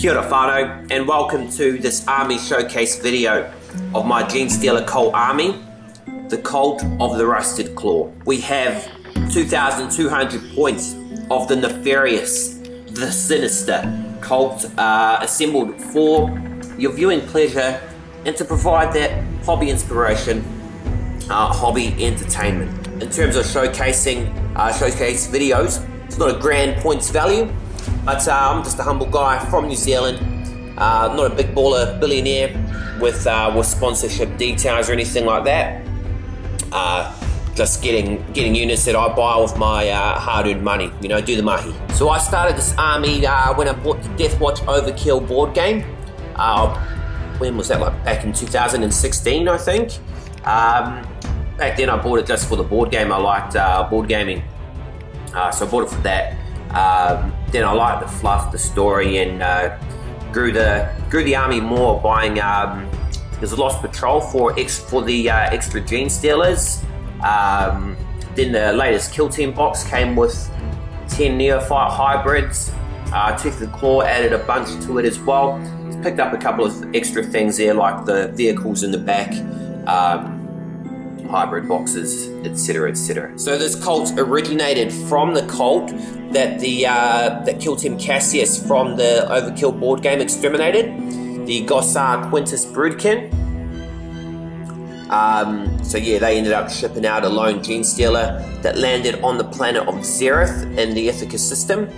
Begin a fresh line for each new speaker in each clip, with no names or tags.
Kia ora whanau, and welcome to this army showcase video of my Genestealer Cult army, the Cult of the Rusted Claw. We have 2,200 points of the nefarious, the sinister cult assembled for your viewing pleasure and to provide that hobby inspiration, hobby entertainment. In terms of showcasing showcase videos, it's not a grand points value, but I'm just a humble guy from New Zealand, not a big baller billionaire with sponsorship details or anything like that. Just getting units that I buy with my hard-earned money, you know, do the mahi. So I started this army when I bought the Deathwatch Overkill board game. When was that, like back in 2016, I think. Back then I bought it just for the board game. I liked board gaming, so I bought it for that. Then I liked the fluff, the story, and grew the army more, buying there's a Lost Patrol for the extra Genestealers. Then the latest Kill Team box came with 10 Neophyte hybrids. Tooth and Claw added a bunch to it as well. Picked up a couple of extra things there, like the vehicles in the back, hybrid boxes, etc, etc. So this cult originated from the cult that that Kill Team Cassius from the Overkill board game exterminated, the Gossar Quintus Broodkin. So yeah, they ended up shipping out a lone Genestealer that landed on the planet of Xerath in the Ithaca System,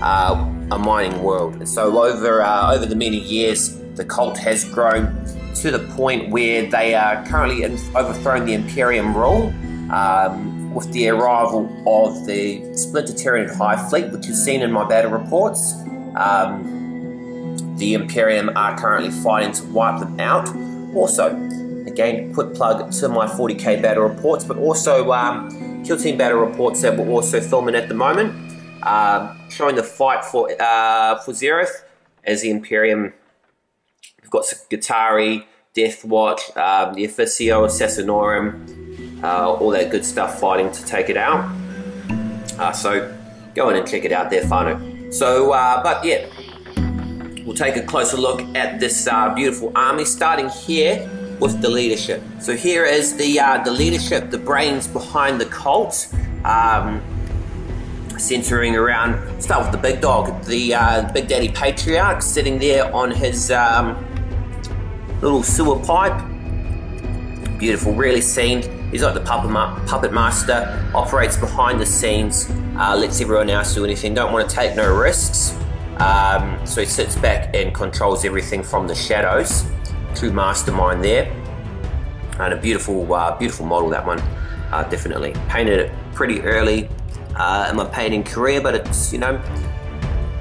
a mining world. And so over the many years, the cult has grown to the point where they are currently overthrowing the Imperium rule with the arrival of the Splinter Tyranid High Fleet, which is seen in my battle reports. The Imperium are currently fighting to wipe them out. Also, again, quick plug to my 40k battle reports, but also Kill Team battle reports that we're also filming at the moment, showing the fight for Xerath as the Imperium. We've got Guittari, Deathwatch, the Officio, Assassinorum, all that good stuff fighting to take it out. So go in and check it out there, whanau. So, but yeah, we'll take a closer look at this beautiful army, starting here with the leadership. So here is the leadership, the brains behind the cult, centering around, start with the big dog, the Big Daddy Patriarch, sitting there on his little sewer pipe. Beautiful, really seen. He's like the puppet master, operates behind the scenes, lets everyone else do anything, don't want to take no risks. So he sits back and controls everything from the shadows. True mastermind there, and a beautiful model, that one. Definitely painted it pretty early in my painting career, but it's, you know,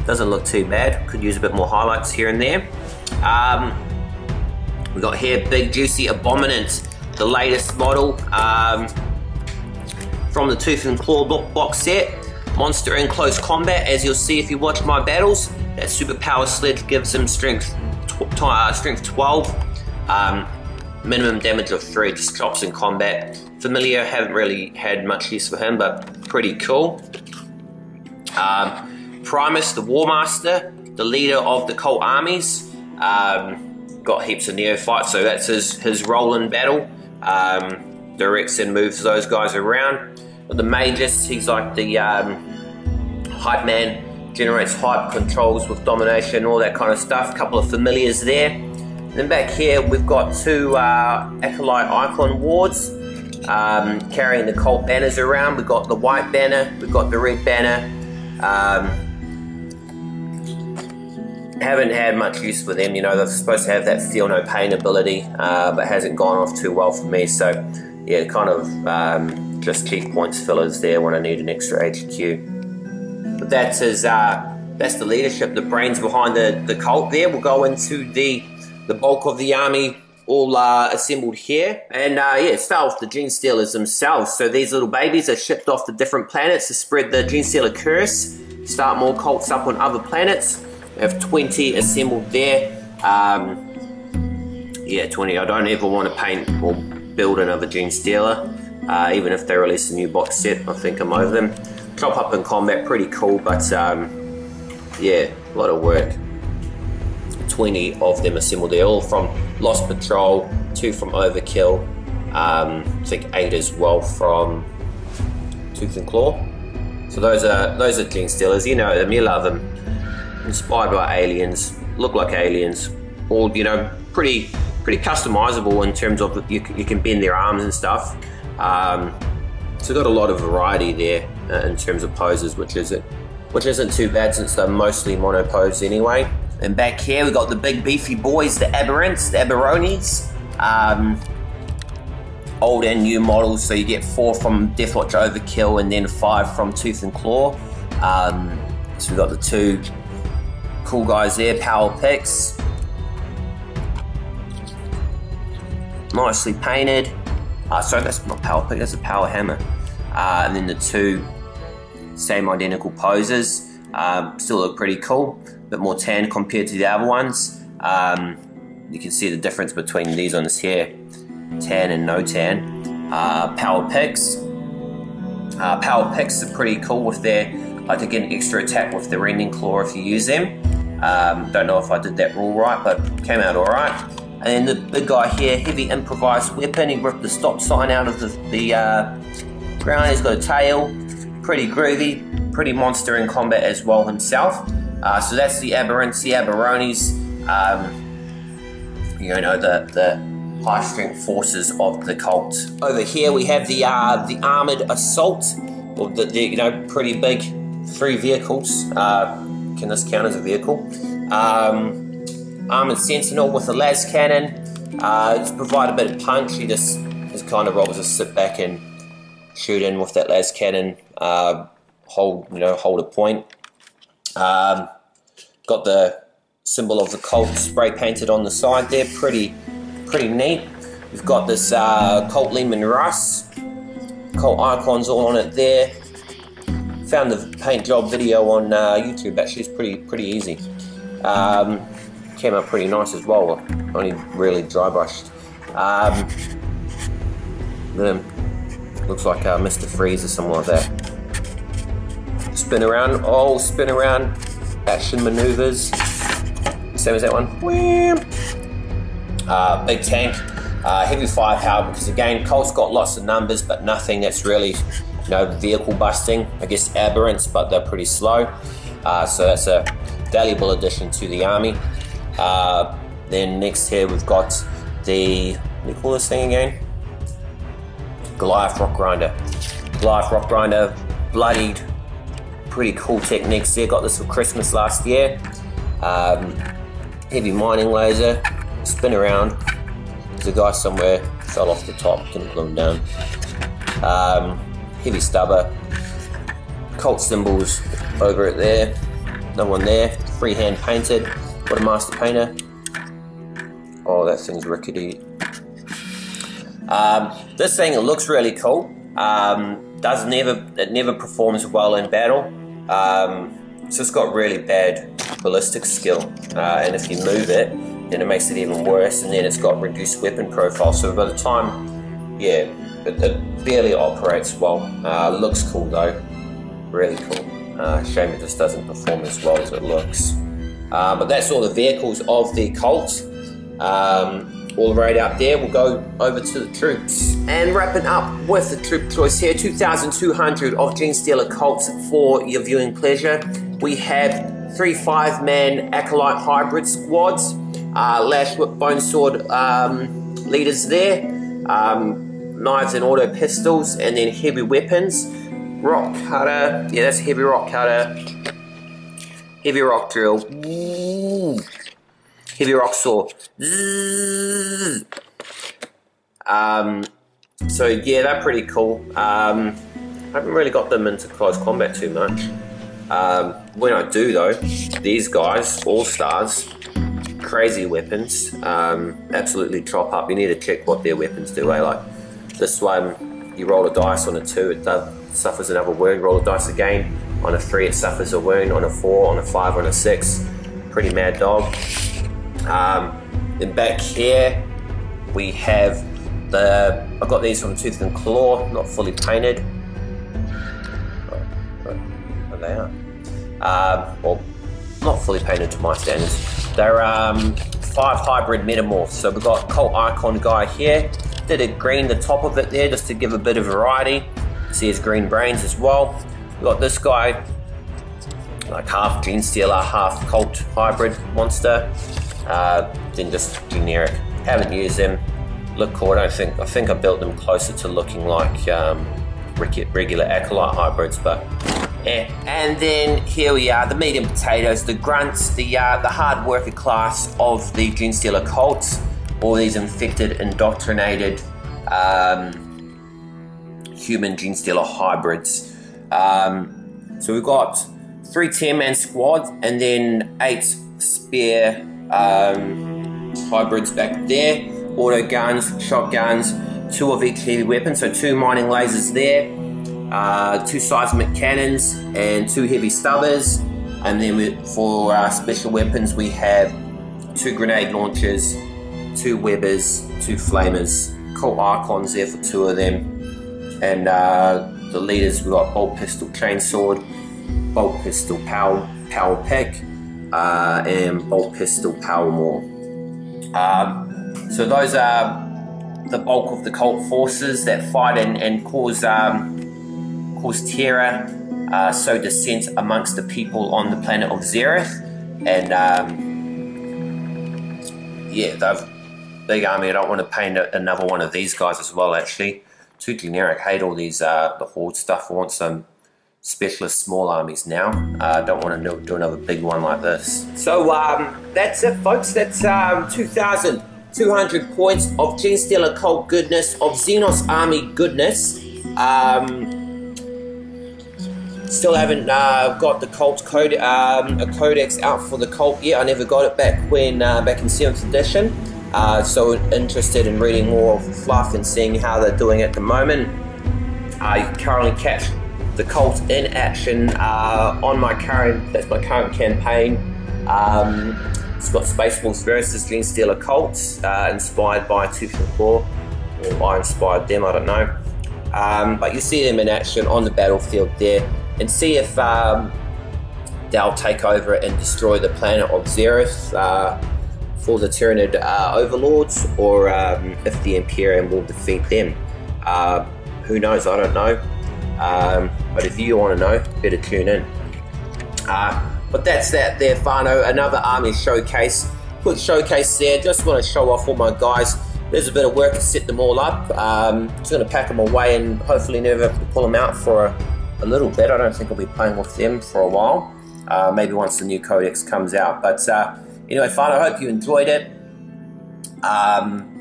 doesn't look too bad. Could use a bit more highlights here and there. We got here Big Juicy Abominant, the latest model from the Tooth and Claw box set. Monster in close combat, as you'll see if you watch my battles. That superpower sledge gives him strength 12, minimum damage of 3, just drops in combat. Familiar, haven't really had much use for him, but pretty cool. Primus, the War Master, the leader of the cult armies. Got heaps of neophytes, so that's his role in battle. Directs and moves those guys around. But the Magus, he's like the hype man. Generates hype, controls with domination, all that kind of stuff. Couple of familiars there. And then back here we've got two Acolyte Icon wards carrying the cult banners around. We've got the white banner, we've got the red banner. Haven't had much use for them, you know, they're supposed to have that feel no pain ability, but hasn't gone off too well for me. So yeah, kind of just cheap points fillers there when I need an extra HQ. But that's the leadership, the brains behind the cult there. We'll go into the bulk of the army all assembled here. And yeah, start with the Genestealers themselves. So these little babies are shipped off to different planets to spread the Genestealer curse, start more cults up on other planets. We have 20 assembled there. Yeah, 20. I don't ever want to paint or build another Genestealer, even if they release a new box set. I think I'm over them. Chop up in combat, pretty cool, but yeah, a lot of work. 20 of them assembled. They're all from Lost Patrol, 2 from Overkill, I think 8 as well from Tooth and Claw. So those are Genestealers. You know them, you love them. Inspired by aliens, look like aliens, all, you know, pretty customizable in terms of you can bend their arms and stuff. So got a lot of variety there in terms of poses, which isn't too bad since they're mostly mono pose anyway. And back here we got the big beefy boys, the aberrants, the aberonis. Old and new models, so you get 4 from Deathwatch Overkill and then 5 from Tooth and Claw. So we've got the 2 cool guys there, power picks. Nicely painted. Sorry, that's not power pick, that's a power hammer. And then the 2 same identical poses. Still look pretty cool, a bit more tan compared to the other ones. You can see the difference between these ones here, tan and no tan. Power picks. Power picks are pretty cool with their, like, to get an extra attack with the rending claw if you use them. Don't know if I did that rule right, but came out alright. And then the big guy here, heavy improvised weapon. He ripped the stop sign out of the ground. He's got a tail, pretty groovy, pretty monster in combat as well himself. So that's the aberrants, the aberonis. You know, the high strength forces of the cult. Over here we have the armored assault, or the you know, pretty big 3 vehicles. Can this count as a vehicle? Armored sentinel with a las cannon. To provide a bit of punch, his kind of role is to sit back and shoot in with that las cannon. Hold a point. Got the symbol of the cult spray painted on the side there. Pretty neat. We've got this Cult Lehman Russ, cult icons all on it there. Found the paint job video on YouTube. Actually, it's pretty easy. Came out pretty nice as well. Only really dry brushed. Looks like Mr. Freeze or something like that. Spin around. Action maneuvers. Same as that one. Big tank, heavy firepower, because again, Colt's got lots of numbers, but nothing that's really, you know, vehicle busting. I guess aberrants, but they're pretty slow. So that's a valuable addition to the army. Then next here we've got the, what do you call this thing again? Goliath Rock Grinder. Goliath Rock Grinder, bloodied, pretty cool techniques there. Got this for Christmas last year. Heavy mining laser, spin around. There's a guy somewhere, fell off the top, didn't pull him down. Heavy stubber, cult symbols over it there. No one there, freehand painted. What a master painter. Oh, that thing's rickety. This thing, it looks really cool. It never performs well in battle. It's just got really bad ballistic skill, and if you move it, then it makes it even worse, and then it's got reduced weapon profile. So by the time, yeah, it barely operates well. Looks cool though, really cool. Shame it just doesn't perform as well as it looks. But that's all the vehicles of the cult. All right out there, we'll go over to the troops. And wrapping up with the troop choice here, 2,200 of Genestealer Cults for your viewing pleasure. We have 3 5-man Acolyte Hybrid squads, Lash Whip Bone Sword leaders there, knives and auto pistols, and then heavy weapons. Rock cutter, yeah, that's heavy rock cutter. Heavy rock drill. Ooh. Heavy rock saw. So yeah, they're pretty cool. I haven't really got them into close combat too much. When I do though, these guys, all stars, crazy weapons, absolutely chop up. You need to check what their weapons do. Like this one, you roll a dice on a 2, it suffers another wound. Roll a dice again, on a 3 it suffers a wound, on a 4, on a 5, on a 6. Pretty mad dog. Then back here we have I got these from Tooth and Claw, not fully painted. Oh, they are. Well, not fully painted to my standards. They're 5 hybrid metamorphs. So we've got cult icon guy here. Did it green the top of it there just to give a bit of variety. See his green brains as well. We've got this guy, like half Genestealer, half cult hybrid monster. Then just generic. Haven't used them. Look cool. I think I built them closer to looking like regular acolyte hybrids, but yeah. And then here we are, the meat and potatoes, the grunts, the hard worker class of the Genestealer Cults, all these infected, indoctrinated human Genestealer hybrids. So we've got 3 10-man squads and then 8 spare hybrids back there. Auto guns, shotguns, 2 of each heavy weapon, so 2 mining lasers there, 2 seismic cannons and 2 heavy stubbers, and then for special weapons we have 2 grenade launchers, 2 webbers, 2 flamers, cult icons there for 2 of them, and the leaders we've got bolt pistol chainsword, bolt pistol power pick, and bolt pistol power maul. So those are the bulk of the cult forces that fight and cause terror, sow dissent amongst the people on the planet of Xerath. And yeah, they've big army. I don't want to paint another one of these guys as well, actually. Too generic. Hate all these the horde stuff. I want some specialist small armies now. Don't want to do another big one like this. So that's it, folks. That's 2,200 points of Genestealer Cult goodness, of Xenos army goodness. Still haven't got the cult code, a codex out for the cult yet. I never got it back when back in 7th edition. So interested in reading more of fluff and seeing how they're doing at the moment. You can currently catch the cult in action on my current campaign. It's got Space Wolves versus Genestealer Cults, inspired by Tooth and Claw, or I inspired them, I don't know. But you see them in action on the battlefield there, and see if they'll take over and destroy the planet of Xerath for the Tyranid overlords, or if the Imperium will defeat them. Who knows? I don't know. But if you want to know, better tune in. But that's that there, whanau. Another army showcase. Quick showcase there. Just want to show off all my guys. There's a bit of work to set them all up. Just going to pack them away and hopefully never have to pull them out for a little bit. I don't think I'll be playing with them for a while. Maybe once the new codex comes out. But anyway, whanau, I hope you enjoyed it.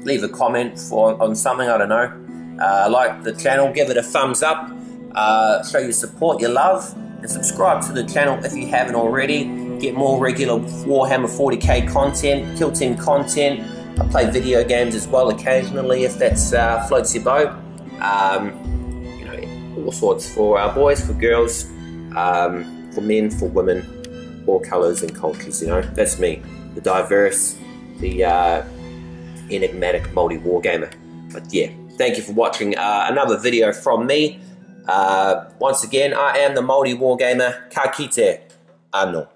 Leave a comment on something, I don't know. Like the channel, give it a thumbs up. Show your support, your love. And subscribe to the channel if you haven't already. Get more regular Warhammer 40k content, Kill Team content. I play video games as well occasionally if that floats your boat. You know, all sorts for boys, for girls, for men, for women, all colours and cultures. You know, that's me, the diverse, the enigmatic multi-wargamer. But yeah, thank you for watching another video from me. Once again, I am the multi-wargamer. Ka kite ano.